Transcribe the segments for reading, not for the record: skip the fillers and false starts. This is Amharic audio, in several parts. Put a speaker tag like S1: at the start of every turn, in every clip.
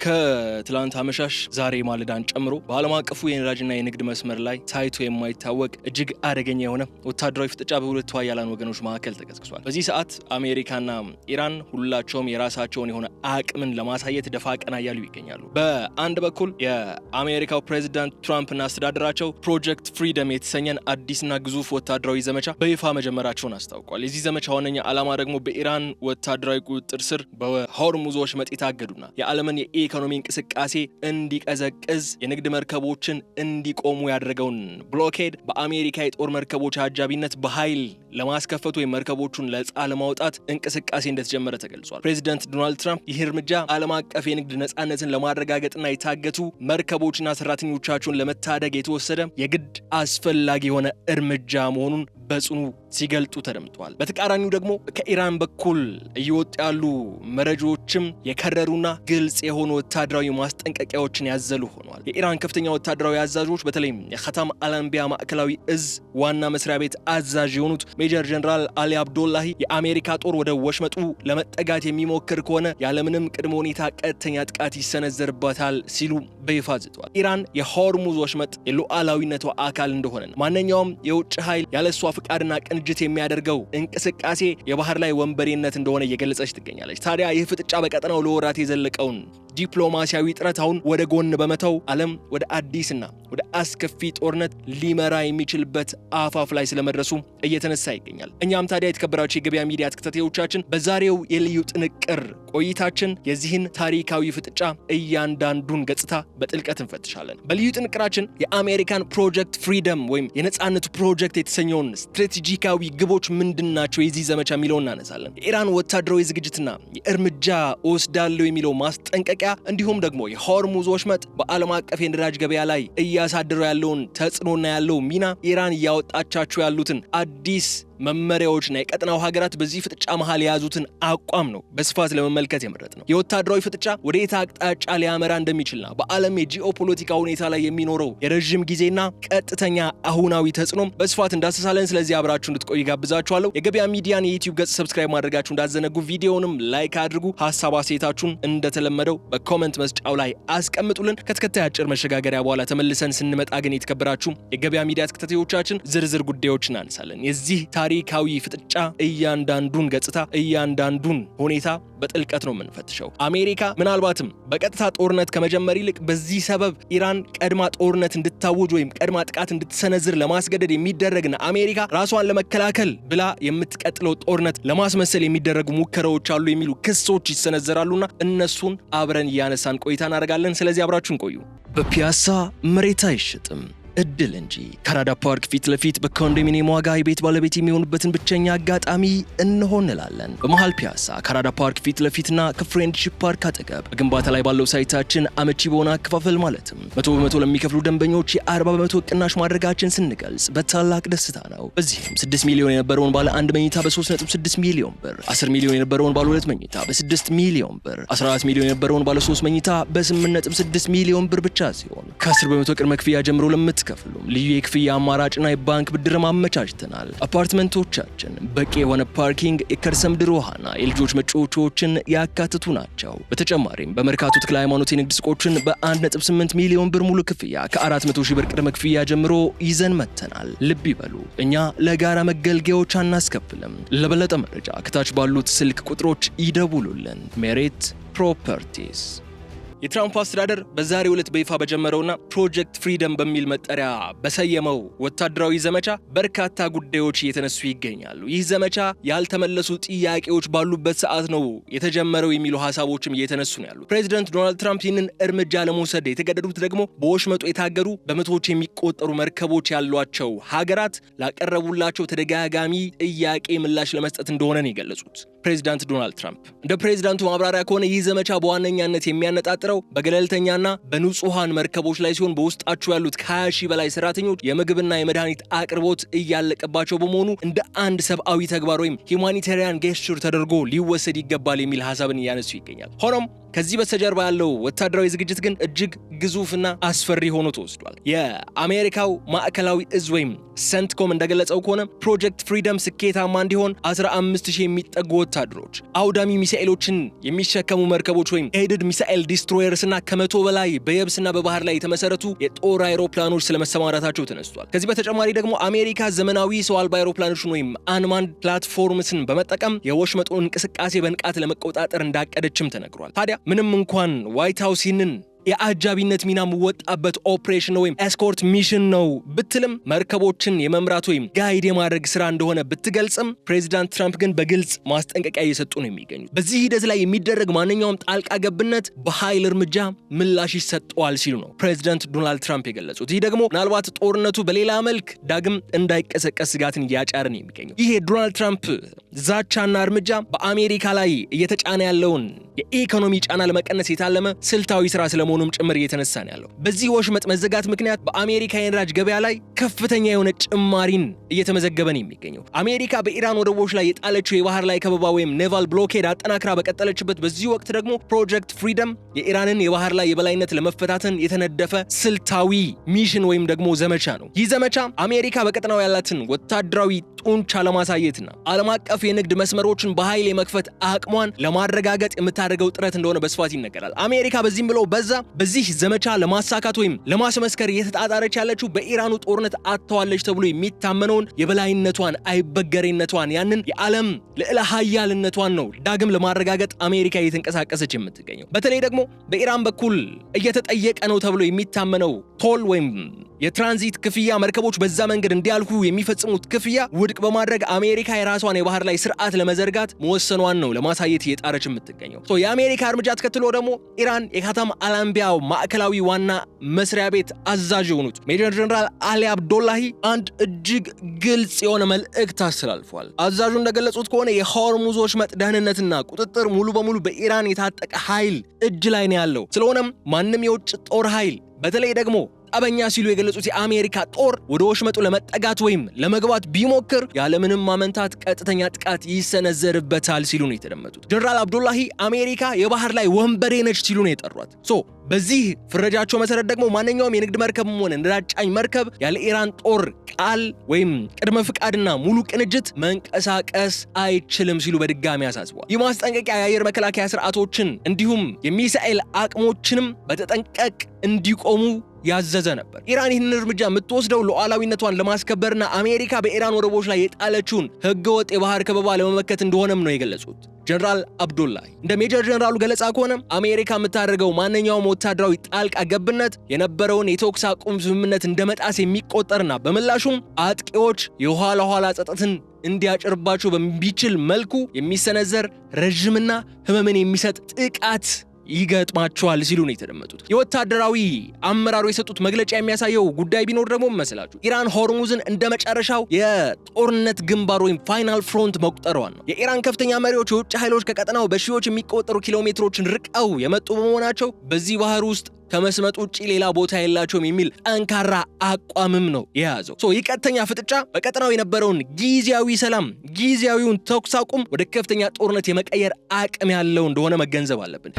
S1: ከትላንት አመሻሽ ዛሬ ማለዳን ጨምሮ በዓለም አቀፉ የነዳጅና የንግድ መስመር ላይ ታይቶ የማይታወቅ እጅግ አደገኛ የሆነ ወታደራዊ ፍጥጫ በሁለቱ ኃያላን ወገኖች መካከል ተቀስቅሷል። በዚህ ሰዓት አሜሪካና ኢራን ሁላቸውም የራሳቸውን የሆነ አቅምን ለማሳየት ደፋ ቀና እያሉ ይገኛሉ። በአንድ በኩል የአሜሪካው ፕሬዚዳንት ትራምፕና አስተዳደራቸው ፕሮጀክት ፍሪደም የተሰኘን አዲስና ግዙፍ ወታደራዊ ዘመቻ በይፋ መጀመራቸውን አስታውቋል። የዚህ ዘመቻ ዋነኛ ዓላማ ደግሞ በኢራን ወታደራዊ ቁጥጥር ስር በሆርሙዝ ወሽመጥ የታገዱና የዓለምን የኢኮኖሚ እንቅስቃሴ እንዲቀዘቅዝ የንግድ መርከቦችን እንዲቆሙ ያደረገውን ብሎኬድ በአሜሪካ የጦር መርከቦች አጃቢነት በኃይል ለማስከፈቱ መርከቦቹን ነፃ ለማውጣት እንቅስቃሴ እንደተጀመረ ተገልጿል። ፕሬዚዳንት ዶናልድ ትራምፕ ይህ እርምጃ ዓለም አቀፍ የንግድ ነፃነትን ለማረጋገጥና የታገቱ መርከቦችና ሰራተኞቻቸውን ለመታደግ የተወሰደ የግድ አስፈላጊ የሆነ እርምጃ መሆኑን በጽኑ ሲገልጡ ተደምጧል። በተቃራኒው ደግሞ ከኢራን በኩል እየወጡ ያሉ መረጃዎችም የከረሩና ግልጽ የሆኑ ወታደራዊ ማስጠንቀቂያዎችን ያዘሉ ሆነዋል። የኢራን ከፍተኛ ወታደራዊ አዛዦች በተለይም የኸታም አልአንቢያ ማዕከላዊ እዝ ዋና መስሪያ ቤት አዛዥ የሆኑት ሜጀር ጀነራል አሊ አብዶላሂ የአሜሪካ ጦር ወደ ወሽመጡ ለመጠጋት የሚሞክር ከሆነ ያለምንም ቅድመ ሁኔታ ቀጥተኛ ጥቃት ይሰነዘርበታል ሲሉ በይፋ ዝተዋል። ኢራን የሆርሙዝ ወሽመጥ የሉዓላዊነቷ አካል እንደሆነ ማንኛውም የውጭ ኃይል ያለሷ ፍቃድና ቅንጅት የሚያደርገው እንቅስቃሴ የባህር ላይ ወንበሬነት እንደሆነ እየገለጸች ትገኛለች። ታዲያ ይህ ፍጥጫ በቀጠናው ለወራት የዘለቀውን ዲፕሎማሲያዊ ጥረት አሁን ወደ ጎን በመተው ዓለም ወደ አዲስና ወደ አስከፊ ጦርነት ሊመራ የሚችልበት አፋፍ ላይ ስለመድረሱ እየተነሳ ይገኛል። እኛም ታዲያ የተከበራችሁ የገበያ ሚዲያ ተከታታዮቻችን በዛሬው የልዩ ጥንቅር ቆይታችን የዚህን ታሪካዊ ፍጥጫ እያንዳንዱን ገጽታ በጥልቀት እንፈትሻለን። በልዩ ጥንቅራችን የአሜሪካን ፕሮጀክት ፍሪደም ወይም የነጻነቱ ፕሮጀክት የተሰኘውን ስትራቴጂካዊ ግቦች ምንድናቸው የዚህ ዘመቻ የሚለውን እናነሳለን። የኢራን ወታደራዊ ዝግጅትና የእርምጃ ወስዳለው የሚለው ማስጠንቀቂያ እንዲሁም ደግሞ የሆርሙዝ ወሽመጥ በዓለም አቀፍ የነዳጅ ገበያ ላይ እያሳደረው ያለውን ተጽዕኖና ያለው ሚና ኢራን እያወጣቻቸው ያሉትን አዲስ መመሪያዎችና የቀጠናው ሀገራት በዚህ ፍጥጫ መሃል የያዙትን አቋም ነው በስፋት ለመመልከት የመረጥ ነው። የወታደራዊ ፍጥጫ ወደ የት አቅጣጫ ሊያመራ እንደሚችልና በዓለም የጂኦፖለቲካ ሁኔታ ላይ የሚኖረው የረዥም ጊዜና ቀጥተኛ አሁናዊ ተጽዕኖም በስፋት እንዳሰሳለን። ስለዚህ አብራችሁ እንድትቆዩ ጋብዛችኋለሁ። የገበያ ሚዲያን የዩቲዩብ ገጽ ሰብስክራይብ ማድረጋችሁ እንዳዘነጉ፣ ቪዲዮውንም ላይክ አድርጉ። ሀሳብ አስተያየታችሁን እንደተለመደው በኮሜንት መስጫው ላይ አስቀምጡልን። ከተከታይ አጭር መሸጋገሪያ በኋላ ተመልሰን ስንመጣ ግን የተከበራችሁ የገበያ ሚዲያ ተከታታዮቻችን ዝርዝር ጉዳዮችን እናነሳለን። የዚህ ታሪካዊ ፍጥጫ እያንዳንዱን ገጽታ እያንዳንዱን ሁኔታ በጥልቀት ነው የምንፈትሸው። አሜሪካ ምናልባትም በቀጥታ ጦርነት ከመጀመር ይልቅ በዚህ ሰበብ ኢራን ቀድማ ጦርነት እንድታውጅ ወይም ቀድማ ጥቃት እንድትሰነዝር ለማስገደድ የሚደረግና አሜሪካ ራሷን ለመከላከል ብላ የምትቀጥለው ጦርነት ለማስመሰል የሚደረጉ ሙከራዎች አሉ የሚሉ ክሶች ይሰነዘራሉና እነሱን አብረን እያነሳን ቆይታ እናደርጋለን። ስለዚህ አብራችሁን ቆዩ። በፒያሳ መሬት አይሸጥም እድል እንጂ ከራዳ ፓርክ ፊት ለፊት በኮንዶሚኒየም ዋጋ የቤት ባለቤት የሚሆኑበትን ብቸኛ አጋጣሚ እንሆንላለን። በመሃል ፒያሳ ከራዳ ፓርክ ፊት ለፊትና ከፍሬንድሺፕ ፓርክ አጠገብ በግንባታ ላይ ባለው ሳይታችን አመቺ በሆነ አከፋፈል ማለትም 100% ለሚከፍሉ ደንበኞች የ40% ቅናሽ ማድረጋችን ስንገልጽ በታላቅ ደስታ ነው። በዚህም 6 ሚሊዮን የነበረውን ባለ 1 መኝታ በ3.6 ሚሊዮን ብር፣ 10 ሚሊዮን የነበረውን ባለ 2 መኝታ በ6 ሚሊዮን ብር፣ 14 ሚሊዮን የነበረውን ባለ 3 መኝታ በ8.6 ሚሊዮን ብር ብቻ ሲሆን ከ10% ቅድመ ክፍያ ጀምሮ ከፍሉም ልዩ የክፍያ አማራጭና የባንክ ብድር ማመቻችተናል። አፓርትመንቶቻችን በቂ የሆነ ፓርኪንግ፣ የከርሰ ምድር ውሃና የልጆች መጫወቻዎችን ያካትቱ ናቸው። በተጨማሪም በመርካቶ ተክለ ሃይማኖት የንግድ ሱቆችን በ1.8 ሚሊዮን ብር ሙሉ ክፍያ ከ400 ሺህ ብር ቅድመ ክፍያ ጀምሮ ይዘን መተናል። ልብ ይበሉ፣ እኛ ለጋራ መገልገያዎች አናስከፍልም። ለበለጠ መረጃ ከታች ባሉት ስልክ ቁጥሮች ይደውሉልን። ሜሪት ፕሮፐርቲስ። የትራምፕ አስተዳደር በዛሬው ዕለት በይፋ በጀመረውና ፕሮጀክት ፍሪደም በሚል መጠሪያ በሰየመው ወታደራዊ ዘመቻ በርካታ ጉዳዮች እየተነሱ ይገኛሉ። ይህ ዘመቻ ያልተመለሱ ጥያቄዎች ባሉበት ሰዓት ነው የተጀመረው የሚሉ ሐሳቦችም እየተነሱ ነው ያሉት። ፕሬዚዳንት ዶናልድ ትራምፕ ይህንን እርምጃ ለመውሰድ የተገደዱት ደግሞ በወሽመጡ የታገዱ በመቶዎች የሚቆጠሩ መርከቦች ያሏቸው ሀገራት ላቀረቡላቸው ተደጋጋሚ ጥያቄ ምላሽ ለመስጠት እንደሆነ ነው የገለጹት። ፕሬዚዳንት ዶናልድ ትራምፕ እንደ ፕሬዚዳንቱ ማብራሪያ ከሆነ ይህ ዘመቻ በዋነኛነት የሚያነጣጥረው በገለልተኛና በንጹሃን መርከቦች ላይ ሲሆን በውስጣቸው ያሉት ከ20 ሺህ በላይ ሰራተኞች የምግብና የመድኃኒት አቅርቦት እያለቀባቸው በመሆኑ እንደ አንድ ሰብአዊ ተግባር ወይም ሁማኒታሪያን ጌስቸር ተደርጎ ሊወሰድ ይገባል የሚል ሐሳብን እያነሱ ይገኛል። ሆኖም ከዚህ በስተጀርባ ያለው ወታደራዊ ዝግጅት ግን እጅግ ግዙፍና አስፈሪ ሆኖ ተወስዷል። የአሜሪካው ማዕከላዊ እዝ ወይም ሰንትኮም እንደገለጸው ከሆነ ፕሮጀክት ፍሪደም ስኬታማ እንዲሆን 15000 የሚጠጉ ወታደሮች አውዳሚ ሚሳኤሎችን የሚሸከሙ መርከቦች ወይም ጋይድድ ሚሳኤል ዲስትሮየርስና ከ100 በላይ በየብስና በባህር ላይ የተመሰረቱ የጦር አይሮፕላኖች ስለመሰማራታቸው ተነስቷል። ከዚህ በተጨማሪ ደግሞ አሜሪካ ዘመናዊ ሰው አልባ አይሮፕላኖችን ወይም አንማንድ ፕላትፎርምስን በመጠቀም የወሽመጡን እንቅስቃሴ በንቃት ለመቆጣጠር እንዳቀደችም ተነግሯል። ታዲያ ምንም እንኳን ዋይት ሃውስ ይህንን የአጃቢነት ሚና ወጣበት ኦፕሬሽን ወይም ኤስኮርት ሚሽን ነው ብትልም መርከቦችን የመምራት ወይም ጋይድ የማድረግ ስራ እንደሆነ ብትገልጽም ፕሬዚዳንት ትራምፕ ግን በግልጽ ማስጠንቀቂያ እየሰጡ ነው የሚገኙት። በዚህ ሂደት ላይ የሚደረግ ማንኛውም ጣልቃ ገብነት በኃይል እርምጃ ምላሽ ይሰጠዋል ሲሉ ነው ፕሬዚዳንት ዶናልድ ትራምፕ የገለጹት። ይህ ደግሞ ምናልባት ጦርነቱ በሌላ መልክ ዳግም እንዳይቀሰቀስ ስጋትን እያጫረ ነው የሚገኘው። ይህ የዶናልድ ትራምፕ ዛቻና እርምጃ በአሜሪካ ላይ እየተጫነ ያለውን የኢኮኖሚ ጫና ለመቀነስ የታለመ ስልታዊ ስራ ስለመሆኑም ጭምር እየተነሳ ነው ያለው። በዚህ ወሽመጥ መዘጋት ምክንያት በአሜሪካ የነዳጅ ገበያ ላይ ከፍተኛ የሆነ ጭማሪን እየተመዘገበ ነው የሚገኘው። አሜሪካ በኢራን ወደቦች ላይ የጣለችው የባህር ላይ ከበባ ወይም ኔቫል ብሎኬድ አጠናክራ በቀጠለችበት በዚህ ወቅት ደግሞ ፕሮጀክት ፍሪደም የኢራንን የባህር ላይ የበላይነት ለመፈታተን የተነደፈ ስልታዊ ሚሽን ወይም ደግሞ ዘመቻ ነው። ይህ ዘመቻ አሜሪካ በቀጠናው ያላትን ወታደራዊ ጡንቻ ለማሳየትና ዓለም አቀፍ የንግድ መስመሮችን በኃይል የመክፈት አቅሟን ለማረጋገጥ የምታደርገው ጥረት እንደሆነ በስፋት ይነገራል። አሜሪካ በዚህም ብሎ በዚህ ዘመቻ ለማሳካት ወይም ለማስመስከር እየተጣጣረች ያለችው በኢራኑ ጦርነት አጥተዋለች ተብሎ የሚታመነውን የበላይነቷን፣ አይበገሬነቷን፣ ያንን የዓለም ልዕለ ኃያልነቷን ነው ዳግም ለማረጋገጥ አሜሪካ እየተንቀሳቀሰች የምትገኘው። በተለይ ደግሞ በኢራን በኩል እየተጠየቀ ነው ተብሎ የሚታመነው ቶል ወይም የትራንዚት ክፍያ መርከቦች በዛ መንገድ እንዲያልፉ የሚፈጽሙት ክፍያ ውድቅ በማድረግ አሜሪካ የራሷን የባህር ላይ ስርዓት ለመዘርጋት መወሰኗን ነው ለማሳየት እየጣረች የምትገኘው። የአሜሪካ እርምጃ ተከትሎ ደግሞ ኢራን የካታም አልአንቢያ ማዕከላዊ ዋና መስሪያ ቤት አዛዥ የሆኑት ሜጀር ጀነራል አሊ አብዶላሂ አንድ እጅግ ግልጽ የሆነ መልእክት አስተላልፏል። አዛዡ እንደገለጹት ከሆነ የሆርሙዝ ወሽመጥ ደህንነትና ቁጥጥር ሙሉ በሙሉ በኢራን የታጠቀ ኃይል እጅ ላይ ነው ያለው። ስለሆነም ማንም የውጭ ጦር ኃይል በተለይ ደግሞ ጠበኛ ሲሉ የገለጹት የአሜሪካ ጦር ወደ ወሽመጡ ለመጠጋት ወይም ለመግባት ቢሞክር ያለምንም ማመንታት ቀጥተኛ ጥቃት ይሰነዘርበታል ሲሉ ነው የተደመጡት። ጀነራል አብዱላሂ አሜሪካ የባህር ላይ ወንበዴ ነች ሲሉ ነው የጠሯት። በዚህ ፍረጃቸው መሰረት ደግሞ ማንኛውም የንግድ መርከብም ሆነ ነዳጅ ጫኝ መርከብ ያለ ኢራን ጦር ቃል ወይም ቅድመ ፍቃድና ሙሉ ቅንጅት መንቀሳቀስ አይችልም ሲሉ በድጋሚ አሳስበዋል። ይህ ማስጠንቀቂያ የአየር መከላከያ ስርዓቶችን እንዲሁም የሚሳኤል አቅሞችንም በተጠንቀቅ እንዲቆሙ ያዘዘ ነበር። ኢራን ይህንን እርምጃ የምትወስደው ሉዓላዊነቷን ለማስከበርና አሜሪካ በኢራን ወደቦች ላይ የጣለችውን ህገወጥ የባህር ከበባ ለመመከት እንደሆነም ነው የገለጹት ጀነራል አብዱላሂ። እንደ ሜጀር ጀነራሉ ገለጻ ከሆነ አሜሪካ የምታደርገው ማንኛውም ወታደራዊ ጣልቃ ገብነት የነበረውን የተኩስ አቁም ስምምነት እንደመጣስ የሚቆጠርና በምላሹም አጥቂዎች የኋላ ኋላ ጸጥትን እንዲያጭርባቸው በሚችል መልኩ የሚሰነዘር ረዥምና ህመምን የሚሰጥ ጥቃት ይገጥማቸዋል ሲሉ ነው የተደመጡት። የወታደራዊ አመራሩ የሰጡት መግለጫ የሚያሳየው ጉዳይ ቢኖር ደግሞ መስላችሁ ኢራን ሆርሙዝን እንደ መጨረሻው የጦርነት ግንባር ወይም ፋይናል ፍሮንት መቁጠሯን ነው። የኢራን ከፍተኛ መሪዎች የውጭ ኃይሎች ከቀጠናው በሺዎች የሚቆጠሩ ኪሎ ሜትሮችን ርቀው የመጡ በመሆናቸው በዚህ ባህር ውስጥ ከመስመጥ ውጪ ሌላ ቦታ የላቸውም የሚል ጠንካራ አቋምም ነው የያዘው። ይህ ቀጥተኛ ፍጥጫ በቀጠናው የነበረውን ጊዜያዊ ሰላም፣ ጊዜያዊውን ተኩስ አቁም ወደ ከፍተኛ ጦርነት የመቀየር አቅም ያለው እንደሆነ መገንዘብ አለብን።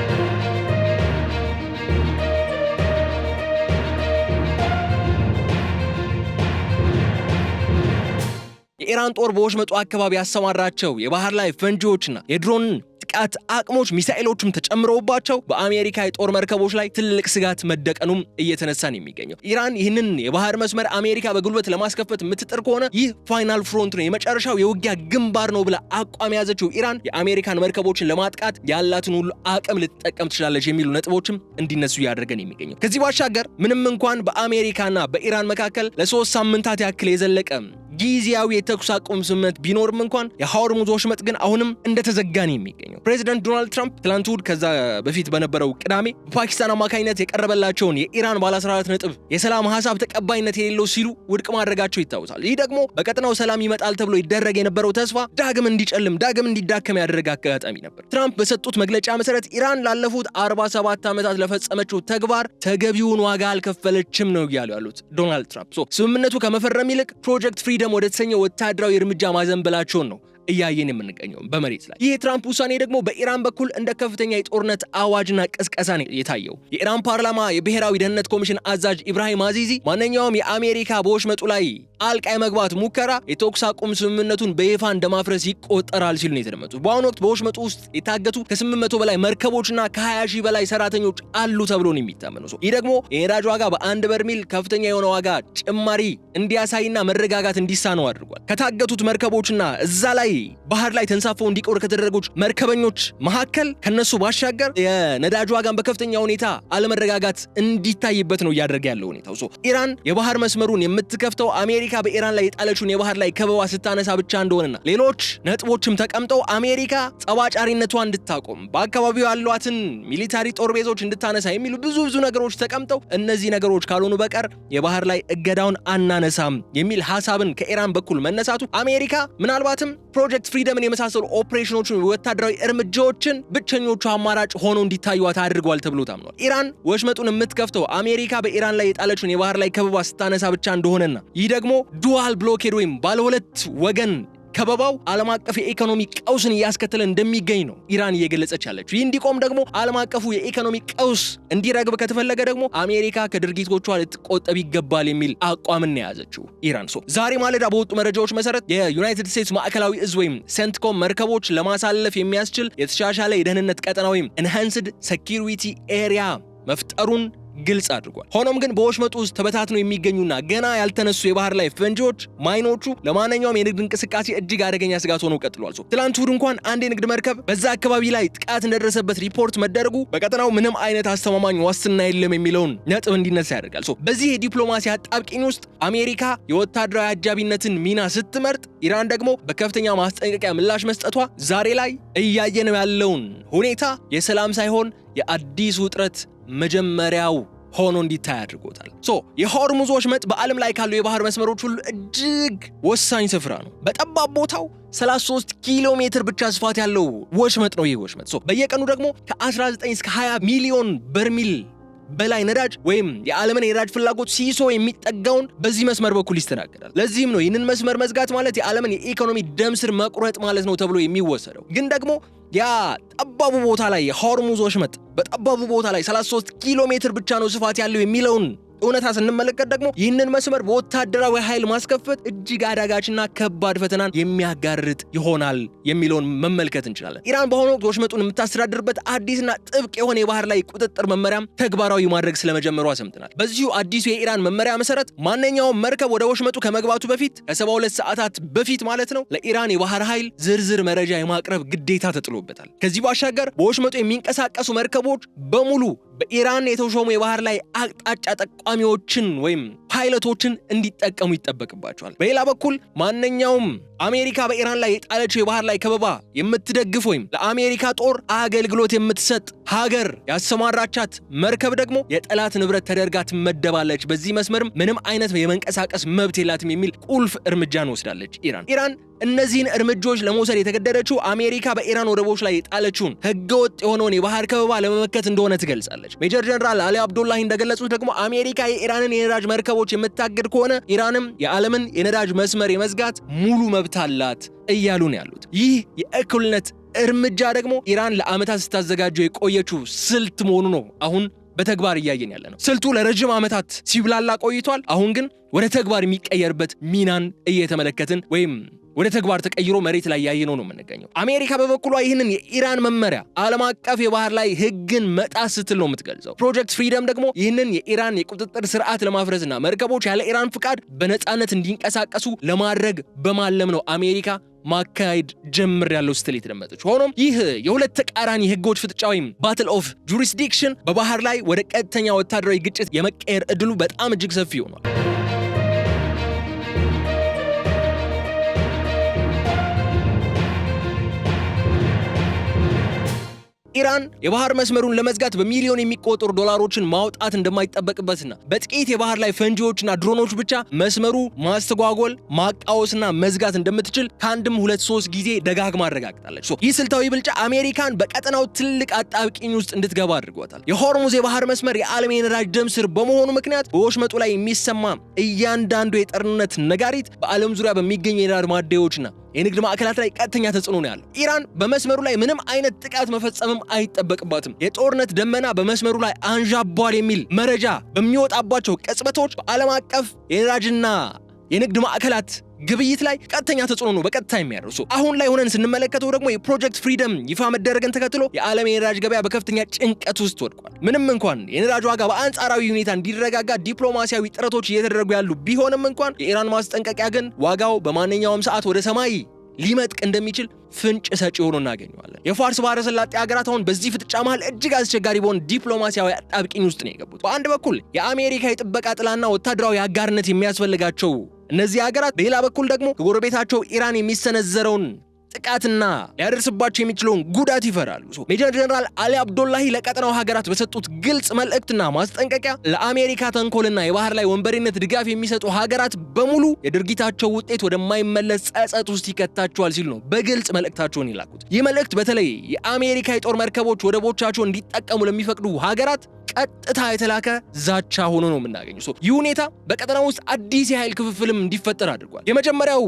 S1: የኢራን ጦር በወሽመጡ አካባቢ ያሰማራቸው የባህር ላይ ፈንጂዎችና የድሮን ጥቃት አቅሞች ሚሳኤሎችም ተጨምረውባቸው በአሜሪካ የጦር መርከቦች ላይ ትልቅ ስጋት መደቀኑም እየተነሳ ነው የሚገኘው። ኢራን ይህንን የባህር መስመር አሜሪካ በጉልበት ለማስከፈት የምትጥር ከሆነ ይህ ፋይናል ፍሮንት ነው፣ የመጨረሻው የውጊያ ግንባር ነው ብላ አቋም የያዘችው ኢራን የአሜሪካን መርከቦችን ለማጥቃት ያላትን ሁሉ አቅም ልትጠቀም ትችላለች የሚሉ ነጥቦችም እንዲነሱ እያደረገን የሚገኘው። ከዚህ ባሻገር ምንም እንኳን በአሜሪካና በኢራን መካከል ለ3 ሳምንታት ያክል የዘለቀ ጊዜያዊ የተኩስ አቁም ስምምነት ቢኖርም እንኳን የሆርሙዝ ወሽመጥ ግን አሁንም እንደተዘጋን የሚገኘው። ፕሬዚዳንት ዶናልድ ትራምፕ ትላንት እሁድ ከዛ በፊት በነበረው ቅዳሜ በፓኪስታን አማካኝነት የቀረበላቸውን የኢራን ባለ 14 ነጥብ የሰላም ሐሳብ ተቀባይነት የሌለው ሲሉ ውድቅ ማድረጋቸው ይታወሳል። ይህ ደግሞ በቀጠናው ሰላም ይመጣል ተብሎ ይደረግ የነበረው ተስፋ ዳግም እንዲጨልም፣ ዳግም እንዲዳከም ያደረገ አጋጣሚ ነበር። ትራምፕ በሰጡት መግለጫ መሰረት ኢራን ላለፉት 47 ዓመታት ለፈጸመችው ተግባር ተገቢውን ዋጋ አልከፈለችም ነው እያሉ ያሉት ዶናልድ ትራምፕ። ስምምነቱ ከመፈረም ይልቅ ፕሮጀክት ፍሪደም ወደ ተሰኘው ወታደራዊ እርምጃ ማዘንበላቸውን ነው እያየን የምንገኘው በመሬት ላይ። ይህ የትራምፕ ውሳኔ ደግሞ በኢራን በኩል እንደ ከፍተኛ የጦርነት አዋጅና ቅስቀሳ ነው የታየው። የኢራን ፓርላማ የብሔራዊ ደህንነት ኮሚሽን አዛዥ ኢብራሂም አዚዚ ማንኛውም የአሜሪካ በወሽመጡ ላይ ጣልቃ የመግባት ሙከራ የተኩስ አቁም ስምምነቱን በይፋ እንደማፍረስ ይቆጠራል ሲሉ ነው የተደመጡት። በአሁኑ ወቅት በወሽመጡ ውስጥ የታገቱ ከ800 በላይ መርከቦችና ከ20 ሺህ በላይ ሰራተኞች አሉ ተብሎ ነው የሚታመነው። ይህ ደግሞ የነዳጅ ዋጋ በአንድ በርሜል ከፍተኛ የሆነ ዋጋ ጭማሪ እንዲያሳይና መረጋጋት እንዲሳነው አድርጓል። ከታገቱት መርከቦችና እዛ ላይ ባህር ላይ ተንሳፈው እንዲቆር ከተደረጉት መርከበኞች መካከል ከነሱ ባሻገር የነዳጅ ዋጋን በከፍተኛ ሁኔታ አለመረጋጋት እንዲታይበት ነው እያደረገ ያለው ሁኔታው። ኢራን የባህር መስመሩን የምትከፍተው አሜሪካ በኢራን ላይ የጣለችውን የባህር ላይ ከበባ ስታነሳ ብቻ እንደሆነና ሌሎች ነጥቦችም ተቀምጠው አሜሪካ ጸባጫሪነቷን እንድታቆም በአካባቢው ያሏትን ሚሊታሪ ጦር ቤዞች እንድታነሳ የሚሉ ብዙ ነገሮች ተቀምጠው እነዚህ ነገሮች ካልሆኑ በቀር የባህር ላይ እገዳውን አናነሳም የሚል ሐሳብን ከኢራን በኩል መነሳቱ አሜሪካ ምናልባትም ፕሮጀክት ፍሪደምን የመሳሰሉ ኦፕሬሽኖችን ወታደራዊ እርምጃዎችን ብቸኞቹ አማራጭ ሆኖ እንዲታዩት አድርጓል ተብሎ ታምኗል። ኢራን ወሽመጡን የምትከፍተው አሜሪካ በኢራን ላይ የጣለችውን የባህር ላይ ከበባ ስታነሳ ብቻ እንደሆነና ይህ ደግሞ ዱዋል ብሎኬድ ወይም ባለ ሁለት ወገን ከበባው ዓለም አቀፍ የኢኮኖሚ ቀውስን እያስከተለ እንደሚገኝ ነው ኢራን እየገለጸች ያለችው። ይህ እንዲቆም ደግሞ ዓለም አቀፉ የኢኮኖሚ ቀውስ እንዲረግብ ከተፈለገ ደግሞ አሜሪካ ከድርጊቶቿ ልትቆጠብ ይገባል የሚል አቋምን የያዘችው ኢራን። ዛሬ ማለዳ በወጡ መረጃዎች መሰረት የዩናይትድ ስቴትስ ማዕከላዊ እዝ ወይም ሴንትኮም መርከቦች ለማሳለፍ የሚያስችል የተሻሻለ የደህንነት ቀጠና ወይም ኢንሃንስድ ሴኪዩሪቲ ኤሪያ መፍጠሩን ግልጽ አድርጓል። ሆኖም ግን በወሽመጡ ውስጥ ተበታትነው የሚገኙና ገና ያልተነሱ የባህር ላይ ፈንጂዎች ማይኖቹ ለማንኛውም የንግድ እንቅስቃሴ እጅግ አደገኛ ስጋት ሆነው ቀጥሏል። ትላንት እሁድ እንኳን አንድ የንግድ መርከብ በዛ አካባቢ ላይ ጥቃት እንደደረሰበት ሪፖርት መደረጉ በቀጠናው ምንም አይነት አስተማማኝ ዋስትና የለም የሚለውን ነጥብ እንዲነሳ ያደርጋል። በዚህ የዲፕሎማሲ አጣብቂኝ ውስጥ አሜሪካ የወታደራዊ አጃቢነትን ሚና ስትመርጥ፣ ኢራን ደግሞ በከፍተኛ ማስጠንቀቂያ ምላሽ መስጠቷ ዛሬ ላይ እያየነው ያለውን ሁኔታ የሰላም ሳይሆን የአዲስ ውጥረት መጀመሪያው ሆኖ እንዲታይ አድርጎታል። የሆርሙዝ ወሽመጥ በዓለም ላይ ካሉ የባህር መስመሮች ሁሉ እጅግ ወሳኝ ስፍራ ነው። በጠባብ ቦታው 33 ኪሎ ሜትር ብቻ ስፋት ያለው ወሽመጥ ነው ይህ ወሽመጥ። በየቀኑ ደግሞ ከ19 እስከ 20 ሚሊዮን በርሚል በላይ ነዳጅ ወይም የዓለምን የነዳጅ ፍላጎት ሲሶ የሚጠጋውን በዚህ መስመር በኩል ይስተናገዳል። ለዚህም ነው ይህንን መስመር መዝጋት ማለት የዓለምን የኢኮኖሚ ደም ስር መቁረጥ ማለት ነው ተብሎ የሚወሰደው። ግን ደግሞ ያ ጠባቡ ቦታ ላይ የሆርሙዝ ወሽመጥ በጠባቡ ቦታ ላይ 33 ኪሎ ሜትር ብቻ ነው ስፋት ያለው የሚለውን እውነታ ስንመለከት ደግሞ ይህንን መስመር በወታደራዊ ኃይል ማስከፈት እጅግ አዳጋችና ከባድ ፈተናን የሚያጋርጥ ይሆናል የሚለውን መመልከት እንችላለን። ኢራን በአሁኑ ወቅት ወሽመጡን የምታስተዳድርበት አዲስና ጥብቅ የሆነ የባህር ላይ ቁጥጥር መመሪያም ተግባራዊ ማድረግ ስለመጀመሯ ሰምተናል። በዚሁ አዲሱ የኢራን መመሪያ መሰረት ማንኛውም መርከብ ወደ ወሽመጡ ከመግባቱ በፊት ከ72 ሰዓታት በፊት ማለት ነው ለኢራን የባህር ኃይል ዝርዝር መረጃ የማቅረብ ግዴታ ተጥሎበታል። ከዚህ ባሻገር በወሽመጡ የሚንቀሳቀሱ መርከቦች በሙሉ በኢራን የተሾሙ የባህር ላይ አቅጣጫ ጠቋሚዎችን ወይም ፓይለቶችን እንዲጠቀሙ ይጠበቅባቸዋል። በሌላ በኩል ማንኛውም አሜሪካ በኢራን ላይ የጣለችው የባህር ላይ ከበባ የምትደግፍ ወይም ለአሜሪካ ጦር አገልግሎት የምትሰጥ ሀገር ያሰማራቻት መርከብ ደግሞ የጠላት ንብረት ተደርጋ ትመደባለች። በዚህ መስመርም ምንም አይነት የመንቀሳቀስ መብት የላትም የሚል ቁልፍ እርምጃን ወስዳለች ኢራን። እነዚህን እርምጃዎች ለመውሰድ የተገደደችው አሜሪካ በኢራን ወደቦች ላይ የጣለችውን ህገወጥ የሆነውን የባህር ከበባ ለመመከት እንደሆነ ትገልጻለች። ሜጀር ጀነራል አሊ አብዱላሂ እንደገለጹት ደግሞ አሜሪካ የኢራንን የነዳጅ መርከቦች የምታግድ ከሆነ ኢራንም የዓለምን የነዳጅ መስመር የመዝጋት ሙሉ መብት አላት እያሉ ነው ያሉት። ይህ የእኩልነት እርምጃ ደግሞ ኢራን ለዓመታት ስታዘጋጀው የቆየችው ስልት መሆኑ ነው አሁን በተግባር እያየን ያለ ነው። ስልቱ ለረጅም ዓመታት ሲብላላ ቆይቷል። አሁን ግን ወደ ተግባር የሚቀየርበት ሚናን እየተመለከትን ወይም ወደ ተግባር ተቀይሮ መሬት ላይ ያየነው ነው የምንገኘው። አሜሪካ በበኩሏ ይህንን የኢራን መመሪያ ዓለም አቀፍ የባህር ላይ ህግን መጣስ ስትል ነው የምትገልጸው። ፕሮጀክት ፍሪደም ደግሞ ይህንን የኢራን የቁጥጥር ስርዓት ለማፍረስና መርከቦች ያለ ኢራን ፍቃድ በነፃነት እንዲንቀሳቀሱ ለማድረግ በማለም ነው አሜሪካ ማካሄድ ጀምር ያለው ስትል የተደመጠች። ሆኖም ይህ የሁለት ተቃራኒ ህጎች ፍጥጫ ወይም ባትል ኦፍ ጁሪስዲክሽን በባህር ላይ ወደ ቀጥተኛ ወታደራዊ ግጭት የመቀየር እድሉ በጣም እጅግ ሰፊ ሆኗል። ኢራን የባህር መስመሩን ለመዝጋት በሚሊዮን የሚቆጠሩ ዶላሮችን ማውጣት እንደማይጠበቅበትና በጥቂት የባህር ላይ ፈንጂዎችና ድሮኖች ብቻ መስመሩ ማስተጓጎል፣ ማቃወስና መዝጋት እንደምትችል ከአንድም 2-3 ጊዜ ደጋግማ አረጋግጣለች። ይህ ስልታዊ ብልጫ አሜሪካን በቀጠናው ትልቅ አጣብቂኝ ውስጥ እንድትገባ አድርጓታል። የሆርሙዝ የባህር መስመር የዓለም የነዳጅ ደም ስር በመሆኑ ምክንያት በወሽመጡ ላይ የሚሰማ እያንዳንዱ የጦርነት ነጋሪት በዓለም ዙሪያ በሚገኙ የነዳጅ ማደያዎችና የንግድ ማዕከላት ላይ ቀጥተኛ ተጽዕኖ ነው ያለው። ኢራን በመስመሩ ላይ ምንም አይነት ጥቃት መፈጸምም አይጠበቅባትም። የጦርነት ደመና በመስመሩ ላይ አንዣቧል የሚል መረጃ በሚወጣባቸው ቅጽበቶች በዓለም አቀፍ የነዳጅና የንግድ ማዕከላት ግብይት ላይ ቀጥተኛ ተጽዕኖ ነው በቀጥታ የሚያደርሱ። አሁን ላይ ሆነን ስንመለከተው ደግሞ የፕሮጀክት ፍሪደም ይፋ መደረግን ተከትሎ የዓለም የነዳጅ ገበያ በከፍተኛ ጭንቀት ውስጥ ወድቋል። ምንም እንኳን የነዳጅ ዋጋ በአንጻራዊ ሁኔታ እንዲረጋጋ ዲፕሎማሲያዊ ጥረቶች እየተደረጉ ያሉ ቢሆንም እንኳን የኢራን ማስጠንቀቂያ ግን ዋጋው በማንኛውም ሰዓት ወደ ሰማይ ሊመጥቅ እንደሚችል ፍንጭ ሰጪ ሆኖ እናገኘዋለን። የፋርስ ባህረ ሰላጤ ሀገራት አሁን በዚህ ፍጥጫ መሃል እጅግ አስቸጋሪ በሆነ ዲፕሎማሲያዊ አጣብቂኝ ውስጥ ነው የገቡት። በአንድ በኩል የአሜሪካ የጥበቃ ጥላና ወታደራዊ አጋርነት የሚያስፈልጋቸው እነዚህ ሀገራት፣ በሌላ በኩል ደግሞ ከጎረቤታቸው ኢራን የሚሰነዘረውን ጥቃትና ሊያደርስባቸው የሚችለውን ጉዳት ይፈራሉ። ሜጀር ጀነራል አሊ አብዶላሂ ለቀጠናው ሀገራት በሰጡት ግልጽ መልእክትና ማስጠንቀቂያ ለአሜሪካ ተንኮልና የባህር ላይ ወንበሬነት ድጋፍ የሚሰጡ ሀገራት በሙሉ የድርጊታቸው ውጤት ወደማይመለስ ጸጸት ውስጥ ይከታቸዋል ሲሉ ነው በግልጽ መልእክታቸውን ይላኩት። ይህ መልእክት በተለይ የአሜሪካ የጦር መርከቦች ወደቦቻቸውን እንዲጠቀሙ ለሚፈቅዱ ሀገራት ቀጥታ የተላከ ዛቻ ሆኖ ነው የምናገኘው። ይህ ሁኔታ በቀጠናው ውስጥ አዲስ የኃይል ክፍፍልም እንዲፈጠር አድርጓል። የመጀመሪያው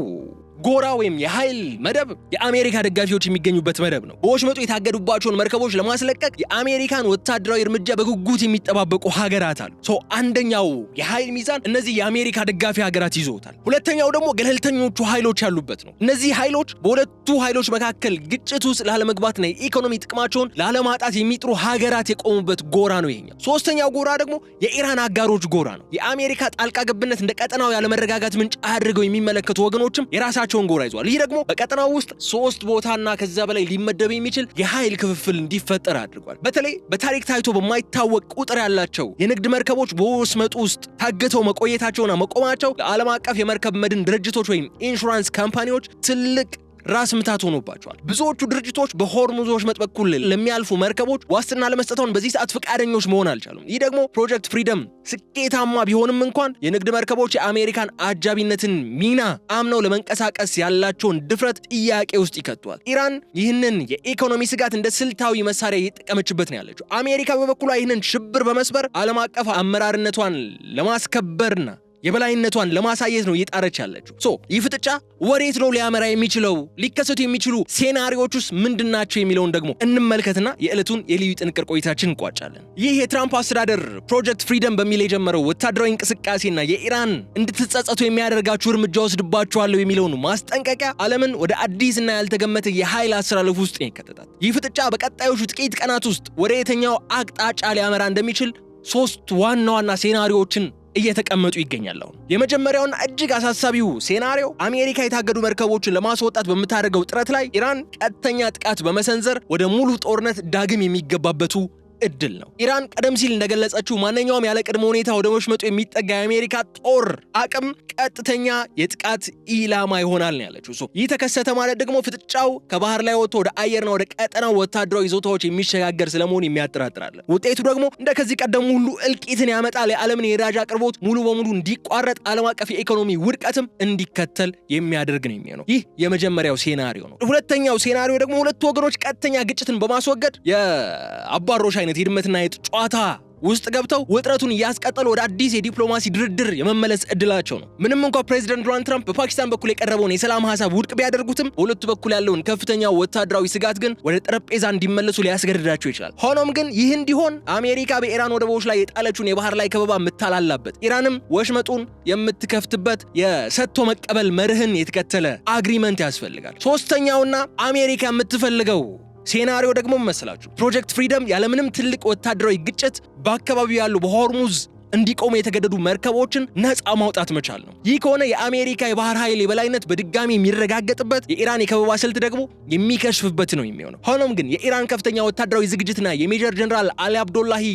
S1: ጎራ ወይም የኃይል መደብ የአሜሪካ ደጋፊዎች የሚገኙበት መደብ ነው። በወሽመጡ የታገዱባቸውን መርከቦች ለማስለቀቅ የአሜሪካን ወታደራዊ እርምጃ በጉጉት የሚጠባበቁ ሀገራት አሉ። አንደኛው የኃይል ሚዛን እነዚህ የአሜሪካ ደጋፊ ሀገራት ይዘውታል። ሁለተኛው ደግሞ ገለልተኞቹ ኃይሎች ያሉበት ነው። እነዚህ ኃይሎች በሁለቱ ኃይሎች መካከል ግጭት ውስጥ ላለመግባትና የኢኮኖሚ ጥቅማቸውን ላለማጣት የሚጥሩ ሀገራት የቆሙበት ጎራ ነው ይሄኛው። ሶስተኛው ጎራ ደግሞ የኢራን አጋሮች ጎራ ነው። የአሜሪካ ጣልቃ ገብነት እንደ ቀጠናው ያለመረጋጋት ምንጭ አድርገው የሚመለከቱ ወገኖችም የራሳቸውን ጎራ ይዟል። ይህ ደግሞ በቀጠናው ውስጥ 3 ቦታና ከዛ በላይ ሊመደብ የሚችል የኃይል ክፍፍል እንዲፈጠር አድርጓል። በተለይ በታሪክ ታይቶ በማይታወቅ ቁጥር ያላቸው የንግድ መርከቦች በወሽመጡ ውስጥ ታግተው መቆየታቸውና መቆማቸው ለዓለም አቀፍ የመርከብ መድን ድርጅቶች ወይም ኢንሹራንስ ካምፓኒዎች ትልቅ ራስ ምታት ሆኖባቸዋል። ብዙዎቹ ድርጅቶች በሆርሙዝ ወሽመጥ በኩል ለሚያልፉ መርከቦች ዋስትና ለመስጠታውን በዚህ ሰዓት ፍቃደኞች መሆን አልቻሉም። ይህ ደግሞ ፕሮጀክት ፍሪደም ስኬታማ ቢሆንም እንኳን የንግድ መርከቦች የአሜሪካን አጃቢነትን ሚና አምነው ለመንቀሳቀስ ያላቸውን ድፍረት ጥያቄ ውስጥ ይከቷል። ኢራን ይህንን የኢኮኖሚ ስጋት እንደ ስልታዊ መሳሪያ እየተጠቀመችበት ነው ያለችው። አሜሪካ በበኩሏ ይህንን ሽብር በመስበር ዓለም አቀፍ አመራርነቷን ለማስከበርና የበላይነቷን ለማሳየት ነው እየጣረች ያለችው። ይህ ፍጥጫ ወዴት ነው ሊያመራ የሚችለው? ሊከሰቱ የሚችሉ ሴናሪዎችስ ምንድናቸው የሚለውን ደግሞ እንመልከትና የዕለቱን የልዩ ጥንቅር ቆይታችን እንቋጫለን። ይህ የትራምፕ አስተዳደር ፕሮጀክት ፍሪደም በሚል የጀመረው ወታደራዊ እንቅስቃሴና የኢራን እንድትጸጸቱ የሚያደርጋችሁ እርምጃ ወስድባችኋለሁ የሚለውን ማስጠንቀቂያ ዓለምን ወደ አዲስና ያልተገመተ የኃይል አሰላለፍ ውስጥ ይከተታል። ይህ ፍጥጫ በቀጣዮቹ ጥቂት ቀናት ውስጥ ወደ የትኛው አቅጣጫ ሊያመራ እንደሚችል 3 ዋና ዋና ሴናሪዎችን እየተቀመጡ ይገኛሉ። የመጀመሪያውና እጅግ አሳሳቢው ሴናሪዮ አሜሪካ የታገዱ መርከቦችን ለማስወጣት በምታደርገው ጥረት ላይ ኢራን ቀጥተኛ ጥቃት በመሰንዘር ወደ ሙሉ ጦርነት ዳግም የሚገባበቱ እድል ነው። ኢራን ቀደም ሲል እንደገለጸችው ማንኛውም ያለ ቅድመ ሁኔታ ወደ ወሽመጡ የሚጠጋ የአሜሪካ ጦር አቅም ቀጥተኛ የጥቃት ኢላማ ይሆናል ነው ያለችው። ይህ ተከሰተ ማለት ደግሞ ፍጥጫው ከባህር ላይ ወጥቶ ወደ አየርና ወደ ቀጠናው ወታደራዊ ይዞታዎች የሚሸጋገር ስለመሆኑ የሚያጠራጥራል። ውጤቱ ደግሞ እንደ ከዚህ ቀደሙ ሁሉ እልቂትን ያመጣል። የዓለምን የነዳጅ አቅርቦት ሙሉ በሙሉ እንዲቋረጥ፣ ዓለም አቀፍ የኢኮኖሚ ውድቀትም እንዲከተል የሚያደርግ ነው የሚሆነው። ይህ የመጀመሪያው ሴናሪዮ ነው። ሁለተኛው ሴናሪዮ ደግሞ ሁለቱ ወገኖች ቀጥተኛ ግጭትን በማስወገድ የአባሮሽ አይነት የድመትና የጥ ጨዋታ ውስጥ ገብተው ውጥረቱን እያስቀጠሉ ወደ አዲስ የዲፕሎማሲ ድርድር የመመለስ እድላቸው ነው። ምንም እንኳን ፕሬዚደንት ዶናልድ ትራምፕ በፓኪስታን በኩል የቀረበውን የሰላም ሐሳብ ውድቅ ቢያደርጉትም በሁለቱ በኩል ያለውን ከፍተኛ ወታደራዊ ስጋት ግን ወደ ጠረጴዛ እንዲመለሱ ሊያስገድዳቸው ይችላል። ሆኖም ግን ይህ እንዲሆን አሜሪካ በኢራን ወደቦች ላይ የጣለችውን የባህር ላይ ከበባ የምታላላበት፣ ኢራንም ወሽመጡን የምትከፍትበት የሰጥቶ መቀበል መርህን የተከተለ አግሪመንት ያስፈልጋል። ሶስተኛውና አሜሪካ የምትፈልገው ሴናሪዮ ደግሞ መሰላችሁ ፕሮጀክት ፍሪደም ያለምንም ትልቅ ወታደራዊ ግጭት በአካባቢው ያሉ በሆርሙዝ እንዲቆሙ የተገደዱ መርከቦችን ነፃ ማውጣት መቻል ነው። ይህ ከሆነ የአሜሪካ የባህር ኃይል የበላይነት በድጋሚ የሚረጋገጥበት፣ የኢራን የከበባ ስልት ደግሞ የሚከሽፍበት ነው የሚሆነው። ሆኖም ግን የኢራን ከፍተኛ ወታደራዊ ዝግጅትና የሜጀር ጀነራል አሊ አብዶላሂ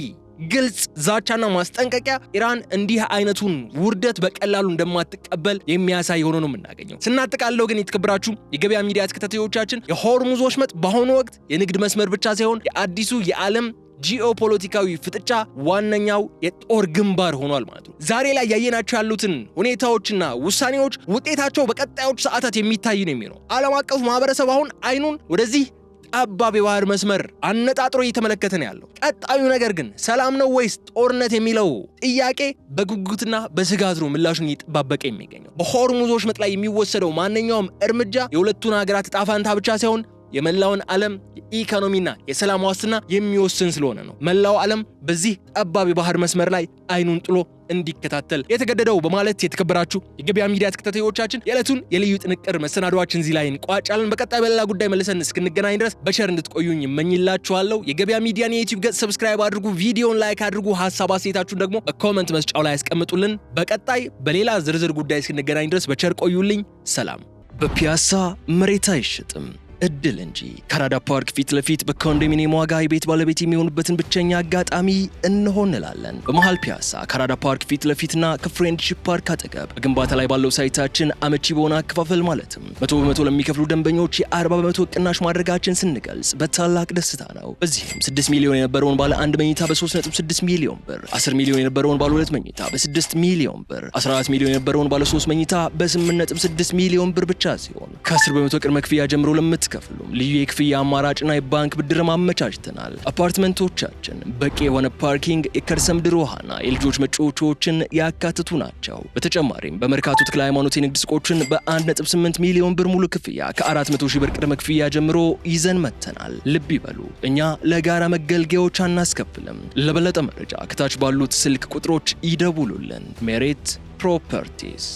S1: ግልጽ ዛቻና ማስጠንቀቂያ ኢራን እንዲህ አይነቱን ውርደት በቀላሉ እንደማትቀበል የሚያሳይ ሆኖ ነው የምናገኘው። ስናጠቃልለው ግን የተከበራችሁ የገበያ ሚዲያ ተከታታዮቻችን የሆርሙዝ ወሽመጥ በአሁኑ ወቅት የንግድ መስመር ብቻ ሳይሆን የአዲሱ የዓለም ጂኦፖለቲካዊ ፍጥጫ ዋነኛው የጦር ግንባር ሆኗል ማለት ነው። ዛሬ ላይ ያየናቸው ያሉትን ሁኔታዎችና ውሳኔዎች ውጤታቸው በቀጣዮቹ ሰዓታት የሚታይ ነው የሚሆነው። ዓለም አቀፉ ማህበረሰብ አሁን አይኑን ወደዚህ ጠባብ የባህር መስመር አነጣጥሮ እየተመለከተ ነው ያለው። ቀጣዩ ነገር ግን ሰላም ነው ወይስ ጦርነት የሚለው ጥያቄ በጉጉትና በስጋት ነው ምላሹን እየተጠባበቀ የሚገኘው። በሆርሙዝ ወሽመጥ ላይ የሚወሰደው ማንኛውም እርምጃ የሁለቱን ሀገራት ዕጣ ፈንታ ብቻ ሳይሆን የመላውን ዓለም የኢኮኖሚና የሰላም ዋስትና የሚወስን ስለሆነ ነው። መላው ዓለም በዚህ ጠባብ የባህር መስመር ላይ አይኑን ጥሎ እንዲከታተል የተገደደው በማለት የተከበራችሁ የገበያ ሚዲያ ተከታታዮቻችን የዕለቱን የልዩ ጥንቅር መሰናዷችን እዚህ ላይ እንቋጫለን። በቀጣይ በሌላ ጉዳይ መልሰን እስክንገናኝ ድረስ በቸር እንድትቆዩኝ እመኝላችኋለሁ። የገበያ ሚዲያን የዩቲዩብ ገጽ ሰብስክራይብ አድርጉ፣ ቪዲዮን ላይክ አድርጉ፣ ሐሳብ አስተያየታችሁን ደግሞ በኮሜንት መስጫው ላይ ያስቀምጡልን። በቀጣይ በሌላ ዝርዝር ጉዳይ እስክንገናኝ ድረስ በቸር ቆዩልኝ። ሰላም። በፒያሳ መሬት አይሸጥም እድል እንጂ ካናዳ ፓርክ ፊት ለፊት በኮንዶሚኒየም ዋጋ የቤት ባለቤት የሚሆኑበትን ብቸኛ አጋጣሚ እንሆ እንላለን። በመሃል ፒያሳ ካናዳ ፓርክ ፊት ለፊትና ከፍሬንድሺፕ ፓርክ አጠገብ በግንባታ ላይ ባለው ሳይታችን አመቺ በሆነ አከፋፈል ማለትም 100% ለሚከፍሉ ደንበኞች የ40% ቅናሽ ማድረጋችን ስንገልጽ በታላቅ ደስታ ነው። በዚህም 6 ሚሊዮን የነበረውን ባለ 1 መኝታ በ3.6 ሚሊዮን ብር፣ 10 ሚሊዮን የነበረውን ባለ 2 መኝታ በ6 ሚሊዮን ብር፣ 14 ሚሊዮን የነበረውን ባለ 3 መኝታ በ8.6 ሚሊዮን ብር ብቻ ሲሆን ከ10% ቅድመ ክፍያ ጀምሮ ከፍሉም ልዩ የክፍያ አማራጭና የባንክ ብድር አመቻችተናል። አፓርትመንቶቻችን በቂ የሆነ ፓርኪንግ፣ የከርሰ ምድር ውሃና የልጆች መጫወቻዎችን ያካትቱ ናቸው። በተጨማሪም በመርካቶ ተክለ ሃይማኖት የንግድ ሱቆችን በ1.8 ሚሊዮን ብር ሙሉ ክፍያ ከ400 ሺህ ብር ቅድመ ክፍያ ጀምሮ ይዘን መተናል። ልብ ይበሉ፣ እኛ ለጋራ መገልገያዎች አናስከፍልም። ለበለጠ መረጃ ከታች ባሉት ስልክ ቁጥሮች ይደውሉልን። ሜሪት ፕሮፐርቲስ